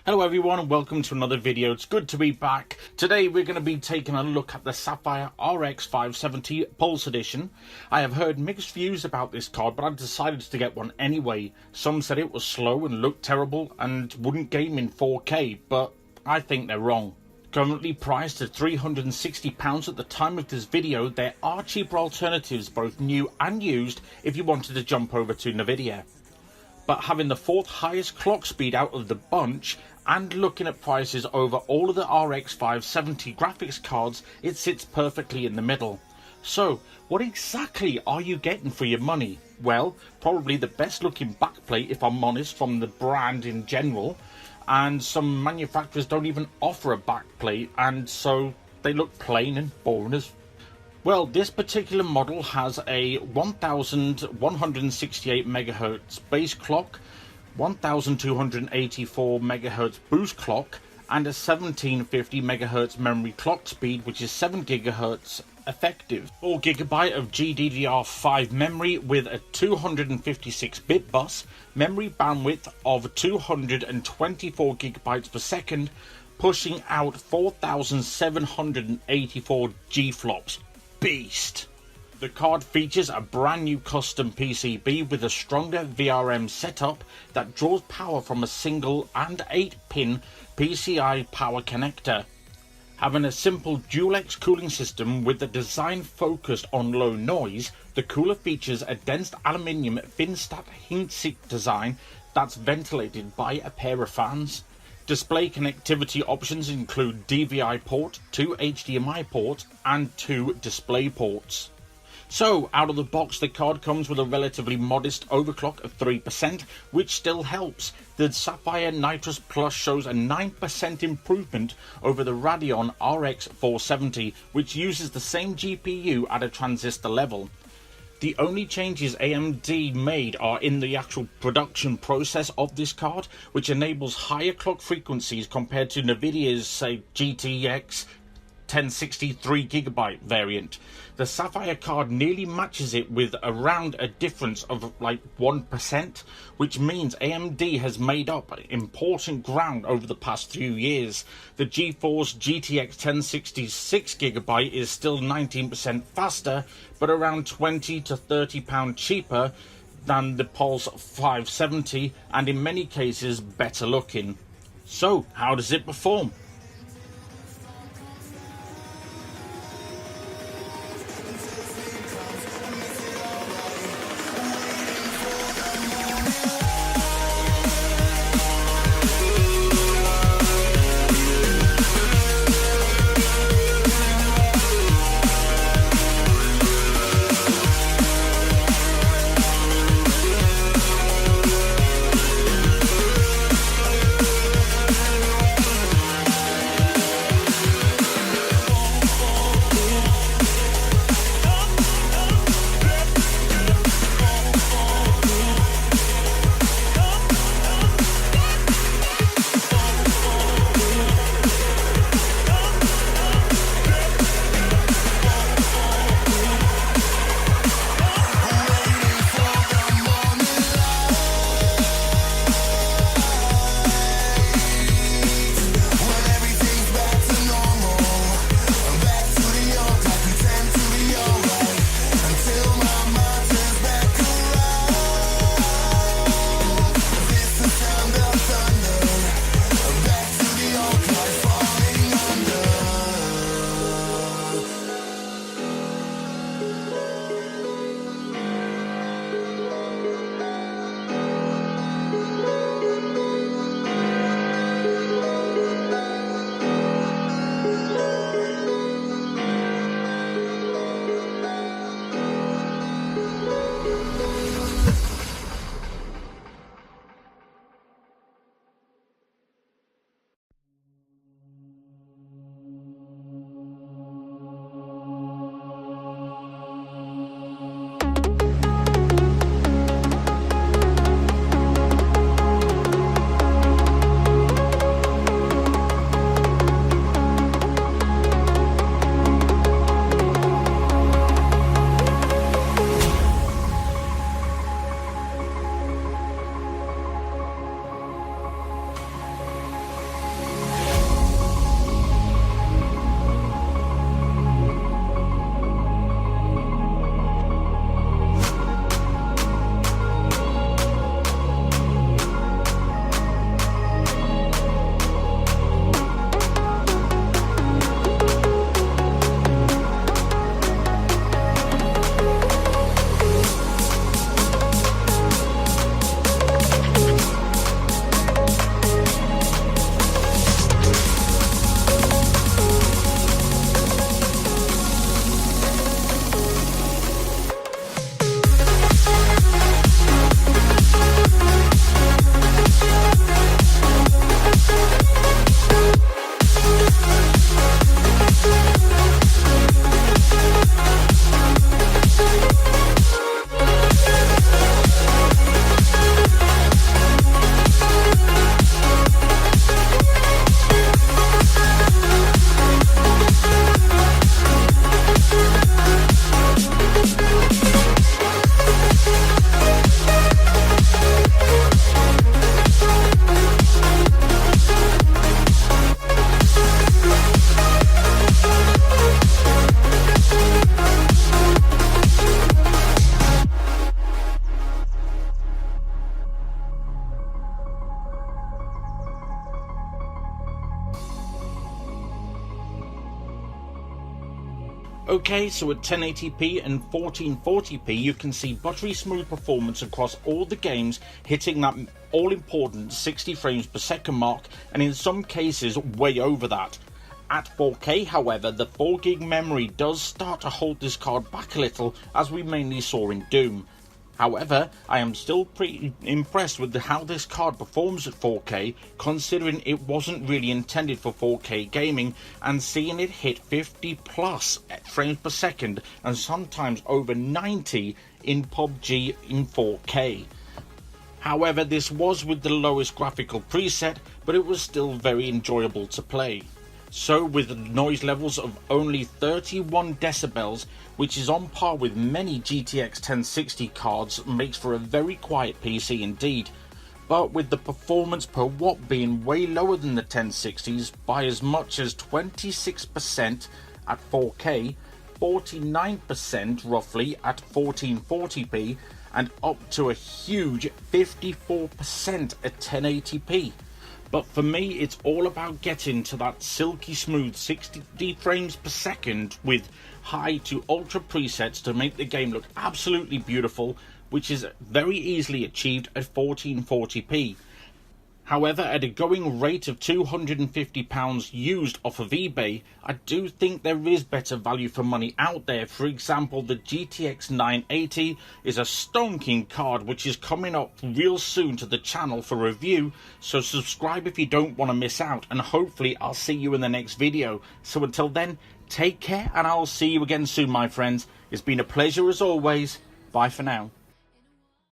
Hello everyone and welcome to another video. It's good to be back. Today we're going to be taking a look at the Sapphire RX480 Pulse Edition. I have heard mixed views about this card, but I decided to get one anyway. Some said it was slow and looked terrible and wouldn't game in 4K, but I think they're wrong. Currently priced at £360 at the time of this video, there are cheaper alternatives, both new and used, if you wanted to jump over to Nvidia. But having the fourth highest clock speed out of the bunch and looking at prices over all of the RX570 graphics cards, it sits perfectly in the middle. So what exactly are you getting for your money? Well, probably the best looking backplate, if I'm honest, from the brand in general, and some manufacturers don't even offer a backplate, and so they look plain and boring as well. This particular model has a 1168 MHz base clock, 1284 MHz boost clock, and a 1750 MHz memory clock speed, which is 7 GHz effective. 4 GB of GDDR5 memory with a 256-bit bus, memory bandwidth of 224 GB per second, pushing out 4784 G-flops. Beast! The card features a brand new custom PCB with a stronger VRM setup that draws power from a single and 8-pin PCIe power connector. Having a simple dual-X cooling system with a design focused on low noise, the cooler features a dense aluminium thin-stack heatsink design that's ventilated by a pair of fans. Display connectivity options include DVI port, 2 HDMI ports, and 2 display ports. So, out of the box, the card comes with a relatively modest overclock of 3%, which still helps. The Sapphire Nitrous Plus shows a 9% improvement over the Radeon RX 470, which uses the same GPU at a transistor level. The only changes AMD made are in the actual production process of this card, which enables higher clock frequencies compared to Nvidia's, say, GTX 1060 3GB variant. The Sapphire card nearly matches it with around a difference of like 1%, which means AMD has made up important ground over the past few years. The GeForce GTX 1060 6GB is still 19% faster, but around £20 to £30 cheaper than the Pulse 570, and in many cases better looking. So how does it perform? Okay, so at 1080p and 1440p you can see buttery smooth performance across all the games, hitting that all important 60 frames per second mark, and in some cases way over that. At 4K, however, the 4GB memory does start to hold this card back a little, as we mainly saw in Doom. However, I am still pretty impressed with how this card performs at 4K, considering it wasn't really intended for 4K gaming, and seeing it hit 50 plus frames per second and sometimes over 90 in PUBG in 4K. However, this was with the lowest graphical preset, but it was still very enjoyable to play. So with noise levels of only 31 decibels, which is on par with many GTX 1060 cards, makes for a very quiet PC indeed. But with the performance per watt being way lower than the 1060s by as much as 26% at 4K, 49% roughly at 1440p, and up to a huge 54% at 1080p. But for me, it's all about getting to that silky smooth 60 frames per second with high to ultra presets to make the game look absolutely beautiful, which is very easily achieved at 1440p. However, at a going rate of £250 used off of eBay, I do think there is better value for money out there. For example, the GTX 980 is a stonking card which is coming up real soon to the channel for review, so subscribe if you don't want to miss out, and hopefully I'll see you in the next video. So until then, take care, and I'll see you again soon, my friends. It's been a pleasure as always. Bye for now.